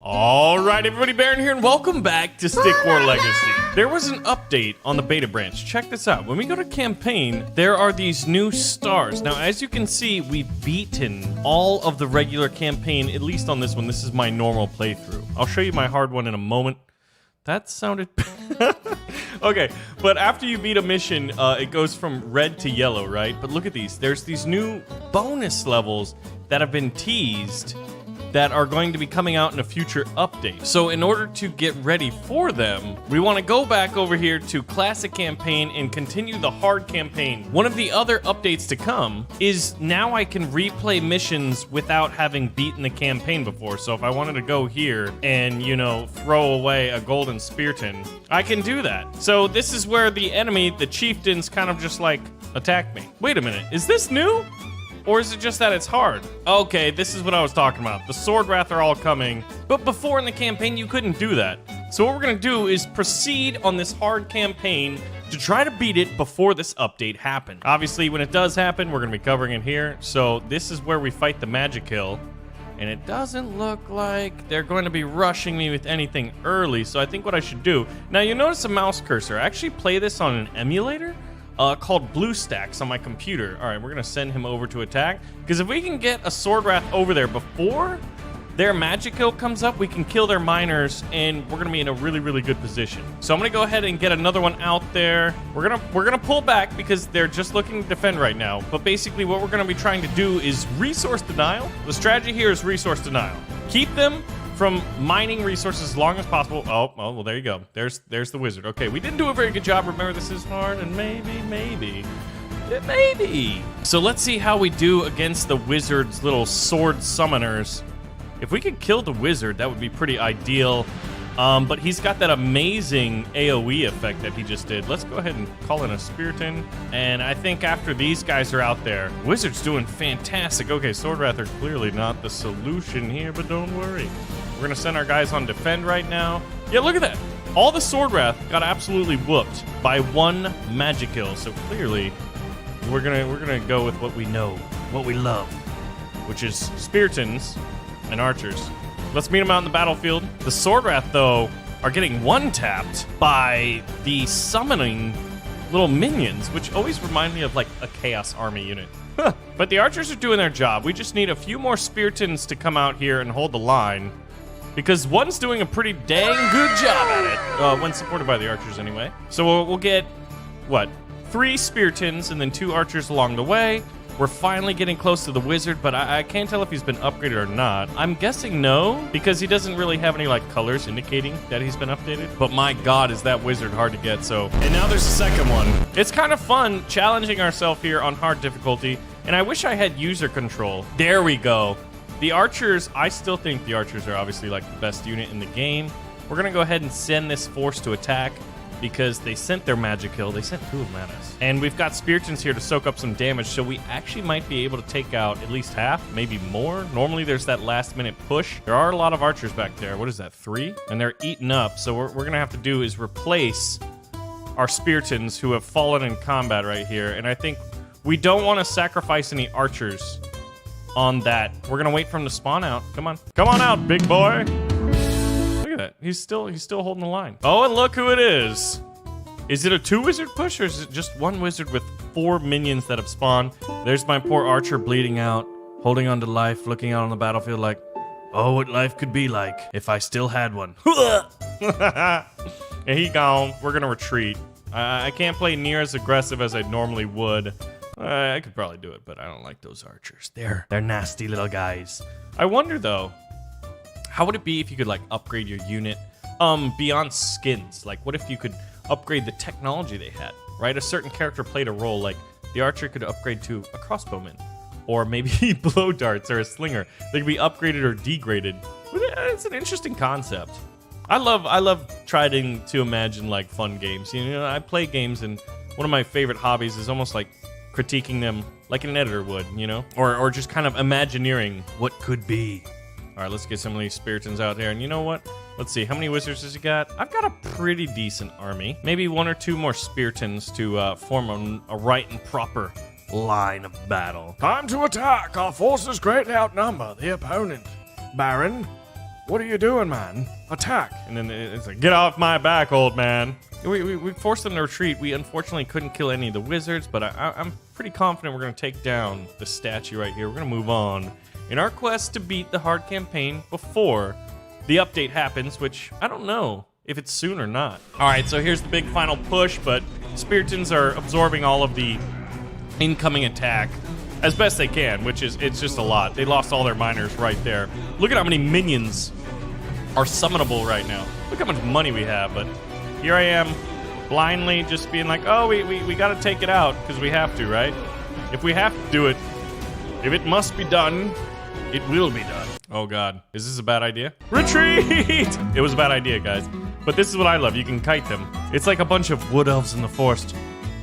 Alright everybody, Baron here and welcome back to Stick War Legacy. There was an update on the beta branch. Check this out. When we go to campaign, there are these new stars. Now as you can see, we've beaten all of the regular campaign, at least on this one. This is my normal playthrough. I'll show you my hard one in a moment. That sounded... Okay, but after you beat a mission, it goes from red to yellow, right? But look at these. There's these new bonus levels that have been teased that are going to be coming out in a future update. So in order to get ready for them, we want to go back over here to Classic Campaign and continue the hard campaign. One of the other updates to come is now I can replay missions without having beaten the campaign before. So if I wanted to go here and, you know, throw away a golden spearton, I can do that. So this is where the enemy, the chieftains, kind of just like attack me. Wait a minute, is this new? Or is it just that it's hard? Okay, this is what I was talking about. The Sword Wrath are all coming. But before in the campaign, you couldn't do that. So what we're gonna do is proceed on this hard campaign to try to beat it before this update happened. Obviously, when it does happen, we're gonna be covering it here. So this is where we fight the Magikill. And it doesn't look like they're going to be rushing me with anything early. So I think what I should do... Now, you notice a mouse cursor. I actually play this on an emulator. Called BlueStacks on my computer. All right, we're gonna send him over to attack. Because if we can get a Sword Wrath over there before their Magikill comes up, we can kill their miners, and we're gonna be in a really, really good position. So I'm gonna go ahead and get another one out there. We're gonna pull back because they're just looking to defend right now. But basically, what we're gonna be trying to do is resource denial. The strategy here is resource denial. Keep them from mining resources as long as possible. Oh, well, there you go. There's the wizard. Okay, we didn't do a very good job. Remember, this is hard, and maybe. So let's see how we do against the wizard's little sword summoners. If we could kill the wizard, that would be pretty ideal. But he's got that amazing AoE effect that he just did. Let's go ahead and call in a Spearton. And I think after these guys are out there, Wizard's doing fantastic. Okay, Sword Wrath are clearly not the solution here, but don't worry. We're gonna send our guys on defend right now. Yeah, look at that. All the Sword Wrath got absolutely whooped by one Magikill. So clearly, we're gonna go with what we know, what we love, which is Speartons and Archers. Let's meet them out in the battlefield. The Sword Wrath, though, are getting one-tapped by the summoning little minions, which always remind me of, like, a Chaos Army unit. But the Archers are doing their job. We just need a few more Speartons to come out here and hold the line, because one's doing a pretty dang good job at it, when supported by the Archers anyway. So we'll get, what, 3 Speartons and then 2 Archers along the way. We're finally getting close to the wizard, but I can't tell if he's been upgraded or not. I'm guessing no, because he doesn't really have any like colors indicating that he's been updated. But my god, is that wizard hard to get, so. And now there's a second one. It's kind of fun challenging ourselves here on hard difficulty, and I wish I had user control. There we go. The Archers, I still think the Archers are obviously like the best unit in the game. We're gonna go ahead and send this force to attack, because they sent their Magikill. They sent 2 of them at us. And we've got Speartons here to soak up some damage, so we actually might be able to take out at least half, maybe more. Normally there's that last minute push. There are a lot of Archers back there. What is that, 3? And they're eaten up, so what we're gonna have to do is replace our Speartons who have fallen in combat right here. And I think we don't want to sacrifice any Archers on that. We're gonna wait for him to spawn out. Come on. Come on out, big boy. That. He's still holding the line. Oh, and look who it is. Is it a 2-wizard push, or is it just 1 wizard with 4 minions that have spawned? There's my poor Archer bleeding out, holding on to life, looking out on the battlefield like, oh, what life could be like if I still had one. And he gone. We're gonna retreat. I can't play near as aggressive as I normally would. I could probably do it, but I don't like those Archers. They're nasty little guys. I wonder though, how would it be if you could like upgrade your unit beyond skins? Like what if you could upgrade the technology they had, right? A certain character played a role, like the Archer could upgrade to a crossbowman, or maybe blow darts or a slinger. They could be upgraded or degraded. It's an interesting concept. I love trying to imagine like fun games. You know, I play games, and one of my favorite hobbies is almost like critiquing them like an editor would, you know? Or just kind of imagineering what could be. All right, let's get some of these Speartons out there. And you know what? Let's see, how many wizards has he got? I've got a pretty decent army. Maybe 1 or 2 more Speartons to form a right and proper line of battle. Time to attack. Our forces greatly outnumber the opponent. Baron, What are you doing, man? Attack! And then it's like, get off my back, old man. We forced them to retreat. We unfortunately couldn't kill any of the wizards, but I'm pretty confident we're going to take down the statue right here. We're going to move on in our quest to beat the hard campaign before the update happens, which I don't know if it's soon or not. All right, so here's the big final push, but Spiritans are absorbing all of the incoming attack as best they can, which is, it's just a lot. They lost all their miners right there. Look at how many minions are summonable right now. Look how much money we have, but here I am blindly just being like, oh, we got to take it out because we have to, right? If we have to do it, if it must be done, it will be done. Oh God, is this a bad idea? Retreat! It was a bad idea, guys. But this is what I love, you can kite them. It's like a bunch of wood elves in the forest.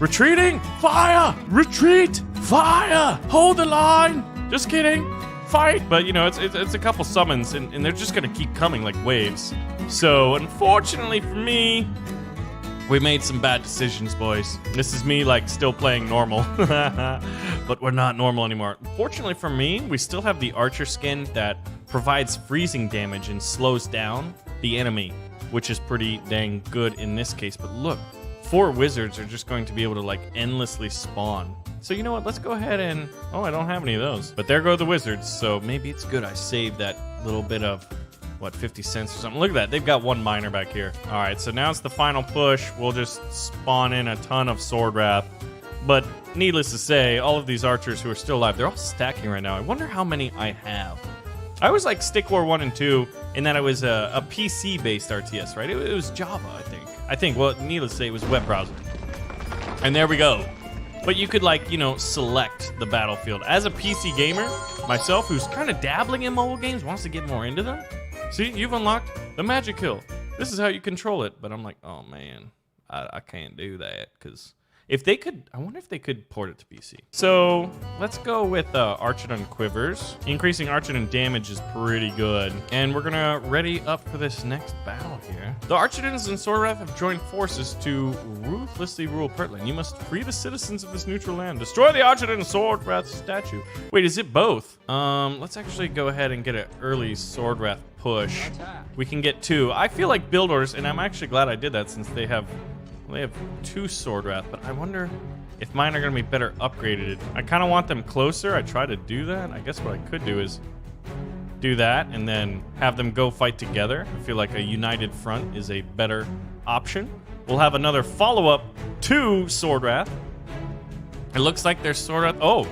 Retreating, fire, retreat, fire, hold the line. Just kidding, fight. But you know, it's a couple summons and they're just gonna keep coming like waves. So unfortunately for me, we made some bad decisions, boys. This is me, like, still playing normal. But we're not normal anymore. Fortunately for me, we still have the archer skin that provides freezing damage and slows down the enemy, which is pretty dang good in this case. But look, 4 wizards are just going to be able to, like, endlessly spawn. So you know what, let's go ahead and... Oh, I don't have any of those. But there go the wizards, so maybe it's good I saved that little bit of... What, 50 cents or something? Look at that, they've got 1 miner back here. All right, so now it's the final push. We'll just spawn in a ton of Sword Wrath. But needless to say, all of these archers who are still alive, they're all stacking right now. I wonder how many I have. I was like Stick War 1 and 2, in that it was a PC-based RTS, right? It was Java, I think. Well, needless to say, it was web browser. And there we go. But you could, like, you know, select the battlefield. As a PC gamer, myself, who's kind of dabbling in mobile games, wants to get more into them. See, you've unlocked the magic kill. This is how you control it. But I'm like, oh man, I can't do that. Because if they could, I wonder if they could port it to PC. So let's go with Archidon Quivers. Increasing Archidon damage is pretty good. And we're gonna ready up for this next battle here. The Archidons and Sword Wrath have joined forces to ruthlessly rule Pertland. You must free the citizens of this neutral land. Destroy the Archidon and Sword Wrath statue. Wait, is it both? Let's actually go ahead and get an early Sword Wrath push. We can get 2. I feel like build orders, and I'm actually glad I did that since they have 2 Sword Wrath, but I wonder if mine are gonna be better upgraded. I kind of want them closer. I try to do that. I guess what I could do is do that and then have them go fight together. I feel like a united front is a better option. We'll have another follow-up to Sword Wrath. It looks like their Sword Wrath, oh,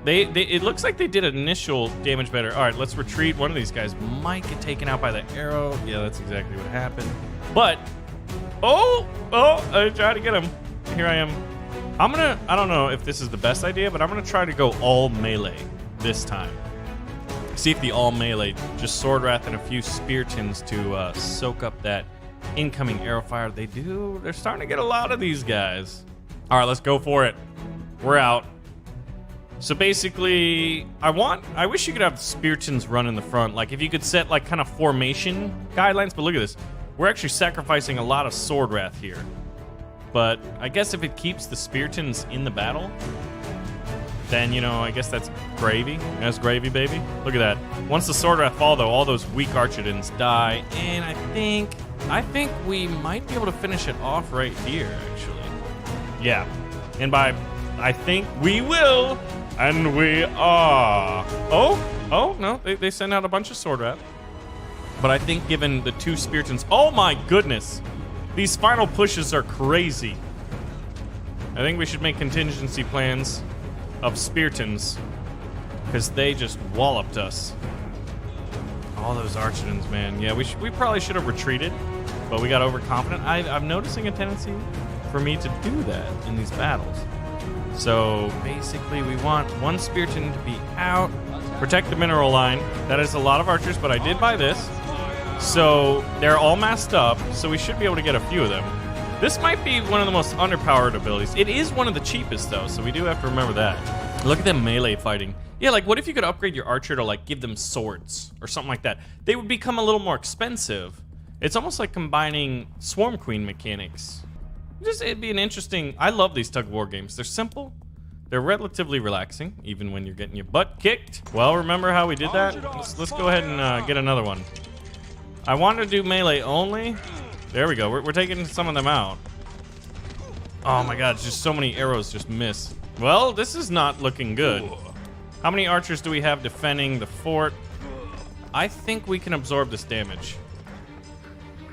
it looks like they did initial damage better. All right, let's retreat. One of these guys might get taken out by the arrow. Yeah, that's exactly what happened. But, oh, I tried to get him. Here I am. I don't know if this is the best idea, but I'm gonna try to go all melee this time. See if the all melee, just Sword Wrath and a few Spiritans to soak up that incoming arrow fire. They're starting to get a lot of these guys. All right, let's go for it. We're out. So basically, I wish you could have Spiritans run in the front. Like if you could set like kind of formation guidelines, but look at this. We're actually sacrificing a lot of Sword Wrath here. But I guess if it keeps the Spiritans in the battle, then, you know, I guess that's gravy. That's gravy, baby. Look at that. Once the Sword Wrath fall, though, all those weak Archidons die. And I think we might be able to finish it off right here, actually. Yeah. And by, I think we will. And we are. Oh, no, they send out a bunch of Sword Wrath. But I think given the 2 Spiritans, oh my goodness. These final pushes are crazy. I think we should make contingency plans of Spiritans, because they just walloped us. All those Archidons, man. Yeah, we probably should have retreated, but we got overconfident. I'm noticing a tendency for me to do that in these battles. So basically we want 1 Spiritan to be out, protect the mineral line. That is a lot of archers, but I did buy this. So they're all masked up, so we should be able to get a few of them. This might be one of the most underpowered abilities. It is one of the cheapest though, so we do have to remember that. Look at them melee fighting. Yeah, like what if you could upgrade your archer to like give them swords or something like that? They would become a little more expensive. It's almost like combining Swarm Queen mechanics. It'd be an interesting, I love these tug of war games. They're simple, they're relatively relaxing, even when you're getting your butt kicked. Well, remember how we did that? Let's go ahead and get another one. I want to do melee only. There we go. We're taking some of them out. Oh my god, just so many arrows just miss. Well, this is not looking good. How many archers do we have defending the fort? I think we can absorb this damage.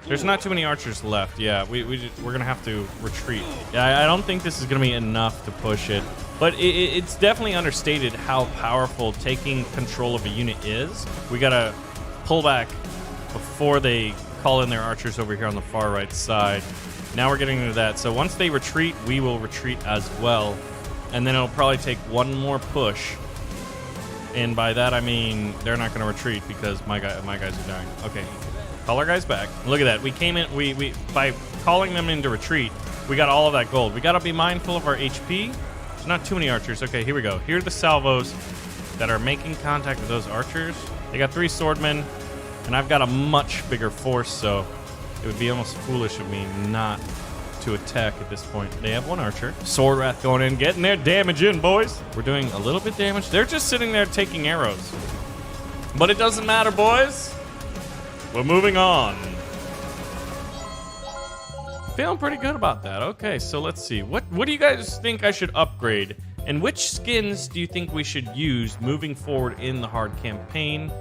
There's not too many archers left. Yeah, we're gonna have to retreat. Yeah, I don't think this is gonna be enough to push it. But it's definitely understated how powerful taking control of a unit is. We gotta pull back before they call in their archers over here on the far right side. Now we're getting into that. So once they retreat, we will retreat as well. And then it'll probably take one more push. And by that I mean they're not gonna retreat because my guys are dying. Okay. Call our guys back. Look at that. We came in, we by calling them into retreat, we got all of that gold. We gotta be mindful of our HP. There's not too many archers. Okay, here we go. Here are the salvos that are making contact with those archers. They got 3 swordmen, and I've got a much bigger force, so it would be almost foolish of me not to attack at this point. They have 1 archer. Sword Wrath going in, getting their damage in, boys. We're doing a little bit damage. They're just sitting there taking arrows. But it doesn't matter, boys. We're moving on. Feeling pretty good about that. Okay, so let's see. What do you guys think I should upgrade? And which skins do you think we should use moving forward in the hard campaign?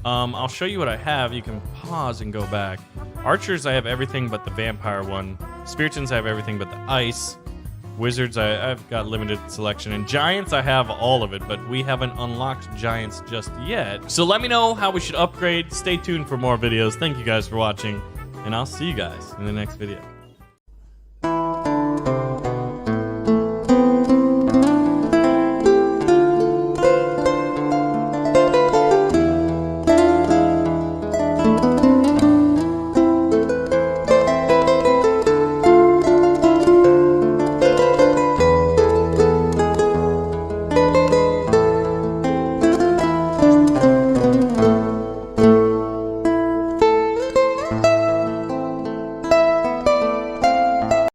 I'll show you what I have. You can pause and go back. Archers, I have everything but the vampire one. Spiritans, I have everything but the ice. Wizards, I've got limited selection. And Giants, I have all of it, but we haven't unlocked Giants just yet. So let me know how we should upgrade. Stay tuned for more videos. Thank you guys for watching, and I'll see you guys in the next video.